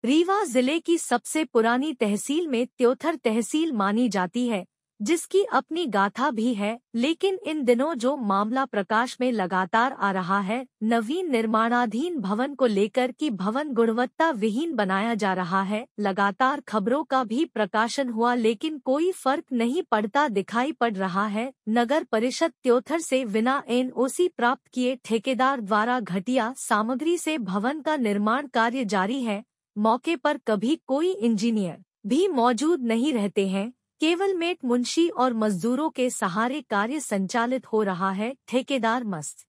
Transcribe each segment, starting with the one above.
रीवा जिले की सबसे पुरानी तहसील में त्योथर तहसील मानी जाती है, जिसकी अपनी गाथा भी है। लेकिन इन दिनों जो मामला प्रकाश में लगातार आ रहा है, नवीन निर्माणाधीन भवन को लेकर कि भवन गुणवत्ता विहीन बनाया जा रहा है। लगातार खबरों का भी प्रकाशन हुआ, लेकिन कोई फर्क नहीं पड़ता दिखाई पड़ रहा है। नगर परिषद त्योथर से बिना एनओसी प्राप्त किए ठेकेदार द्वारा घटिया सामग्री से भवन का निर्माण कार्य जारी है। मौके पर कभी कोई इंजीनियर भी मौजूद नहीं रहते हैं, केवल मेट मुंशी और मजदूरों के सहारे कार्य संचालित हो रहा है। ठेकेदार मस्त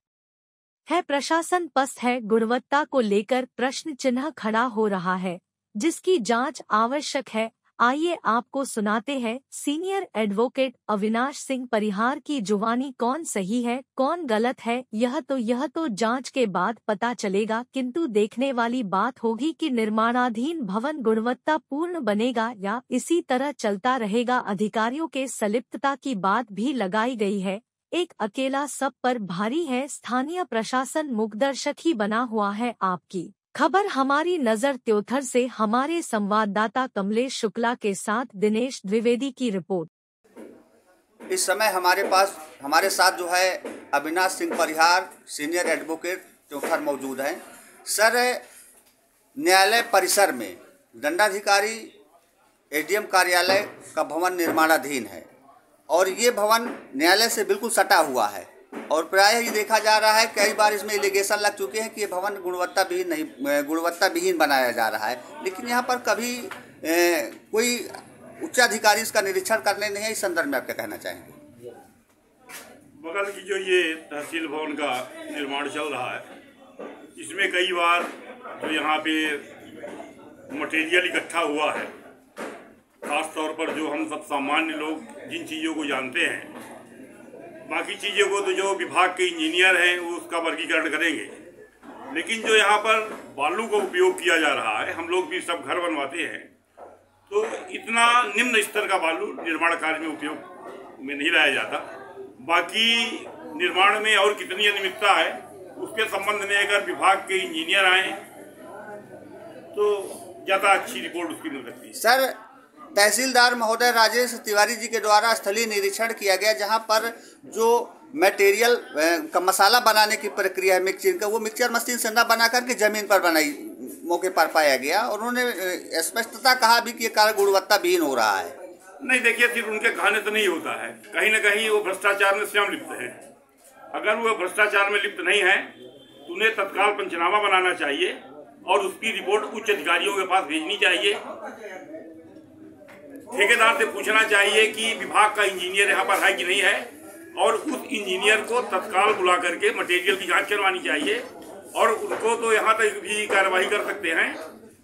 है, प्रशासन पस्त है। गुणवत्ता को लेकर प्रश्न चिन्ह खड़ा हो रहा है, जिसकी जांच आवश्यक है। आइए आपको सुनाते हैं सीनियर एडवोकेट अविनाश सिंह परिहार की जुबानी। कौन सही है कौन गलत है, यह तो जांच के बाद पता चलेगा। किंतु देखने वाली बात होगी कि निर्माणाधीन भवन गुणवत्ता पूर्ण बनेगा या इसी तरह चलता रहेगा। अधिकारियों के संलिप्तता की बात भी लगाई गई है। एक अकेला सब पर भारी है, स्थानीय प्रशासन मूकदर्शक ही बना हुआ है। आपकी खबर हमारी नजर त्योथर से हमारे संवाददाता कमलेश शुक्ला के साथ दिनेश द्विवेदी की रिपोर्ट। इस समय हमारे साथ जो है अविनाश सिंह परिहार सीनियर एडवोकेट त्योथर मौजूद हैं। सर, न्यायालय परिसर में दंडाधिकारी एडीएम कार्यालय का भवन निर्माणाधीन है और ये भवन न्यायालय से बिल्कुल सटा हुआ है और प्रायः ये देखा जा रहा है, कई बार इसमें एलिगेशन लग चुके हैं कि ये भवन गुणवत्ता विहीन बनाया जा रहा है। लेकिन यहाँ पर कभी कोई उच्चाधिकारी इसका निरीक्षण करने नहीं है। इस संदर्भ में आप क्या कहना चाहेंगे? बगल की जो ये तहसील भवन का निर्माण चल रहा है, इसमें कई बार जो यहाँ पे मटेरियल इकट्ठा हुआ है, खास तौर पर जो हम सब सामान्य लोग जिन चीज़ों को जानते हैं, बाकी चीज़ों को तो जो विभाग के इंजीनियर हैं वो उसका वर्गीकरण करेंगे। लेकिन जो यहाँ पर बालू का उपयोग किया जा रहा है, हम लोग भी सब घर बनवाते हैं, तो इतना निम्न स्तर का बालू निर्माण कार्य में उपयोग में नहीं लाया जाता। बाकी निर्माण में और कितनी अनियमितता है उसके संबंध में अगर विभाग के इंजीनियर आए तो ज़्यादा अच्छी रिपोर्ट उसकी मिल सकती है। सर, तहसीलदार महोदय राजेश तिवारी जी के द्वारा स्थलीय निरीक्षण किया गया, जहां पर जो मटेरियल का मसाला बनाने की प्रक्रिया है मिक्सचर का, वो मिक्सचर मशीन से न बना करके जमीन पर बनाई मौके पर पाया गया और उन्होंने स्पष्टता कहा भी कि ये कार्य गुणवत्ता विहीन हो रहा है। नहीं, देखिए, सिर्फ उनके कहने से नहीं होता है, कहीं न कहीं वो भ्रष्टाचार में स्वयं लिप्त है। अगर वो भ्रष्टाचार में लिप्त नहीं है तो उन्हें तत्काल पंचनामा बनाना चाहिए और उसकी रिपोर्ट उच्च अधिकारियों के पास भेजनी चाहिए। ठेकेदार से पूछना चाहिए कि विभाग का इंजीनियर यहाँ पर है कि नहीं है और उस इंजीनियर को तत्काल बुला करके मटेरियल की जांच करवानी चाहिए। और उनको तो यहाँ तक भी कार्रवाई कर सकते हैं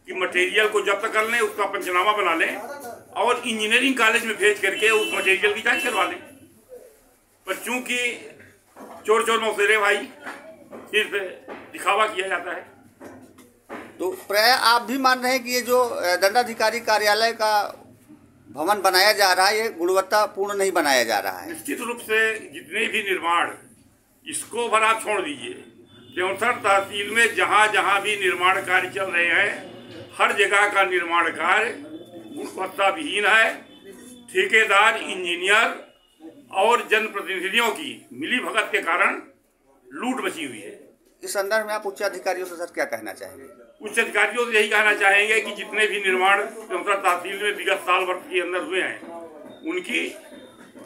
कि मटेरियल को जब्त कर लें, उसका पंचनामा बना लें और इंजीनियरिंग कॉलेज में भेज करके उस मटेरियल की जांच करवा लें। पर चूंकि चोर चोर मौसेरे भाई, सिर्फ दिखावा किया जाता है। तो प्राय आप भी मान रहे हैं कि ये जो दंडाधिकारी कार्यालय का भवन बनाया जा रहा है, ये गुणवत्ता पूर्ण नहीं बनाया जा रहा है? निश्चित रूप से जितने भी निर्माण, इसको भर आप छोड़ दीजिए, त्योथर तहसील में जहाँ जहाँ भी निर्माण कार्य चल रहे हैं, हर जगह का निर्माण कार्य गुणवत्ता विहीन है। ठेकेदार, इंजीनियर और जनप्रतिनिधियों की मिलीभगत के कारण लूट मची हुई है। इस संदर्भ में आप उच्च अधिकारियों से सर क्या कहना चाहेंगे? उच्च अधिकारियों से यही कहना चाहेंगे कि जितने भी निर्माण त्योथर तहसील में विगत साल वर्ष के अंदर हुए हैं,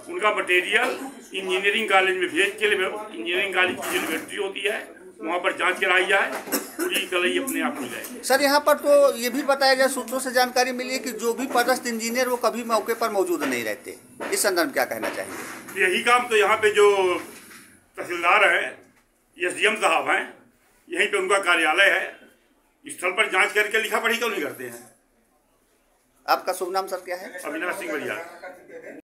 उनका मटेरियल इंजीनियरिंग कॉलेज में भेज के लिए इंजीनियरिंग कॉलेज की जो लेबोरेटरी होती है वहाँ पर जांच कराई जाए, पूरी कलई अपने आप हो जाएगी। सर, यहाँ पर तो ये भी बताया गया, सूत्रों से जानकारी मिली है कि जो भी पदस्थ इंजीनियर वो कभी मौके पर मौजूद नहीं रहते। इस संदर्भ क्या कहना चाहेंगे? यही काम तो यहाँ पे जो तहसीलदार है, एसडीएम साहब हैं, यहीं पे उनका कार्यालय है, स्थल पर जांच करके लिखा पढ़ी क्यों नहीं करते हैं? आपका शुभ नाम सर क्या है? अविनाश सिंह बढ़िया।